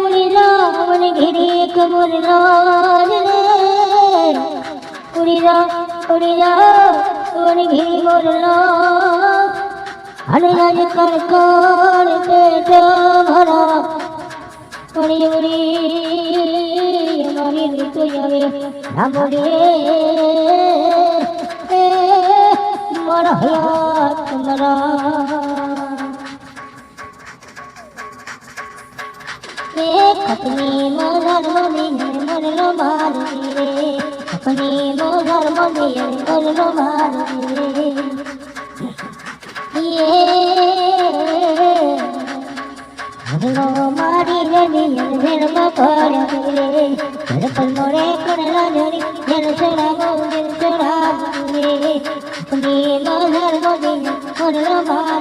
উড়িরা মনে ঘিরে কবর রে উড়িরা উড়িরা মনে ঘিরে মরল হরিরাজ কর কর পেট ভরা উড়ি উড়ি মরি ঋতু যাবে ভাবরে বড় হয়া তোমরা अपनी मोहर मोदी मोर लो मारे अपनी मोहर मोदी मोर लो मारे ये लो मारी रे दिल मकोड़ रे दिल पर मोरे करला जरी दिल छोड़ा मोर दिल छोड़ा रे अपनी मोहर मोदी मोर लो मारे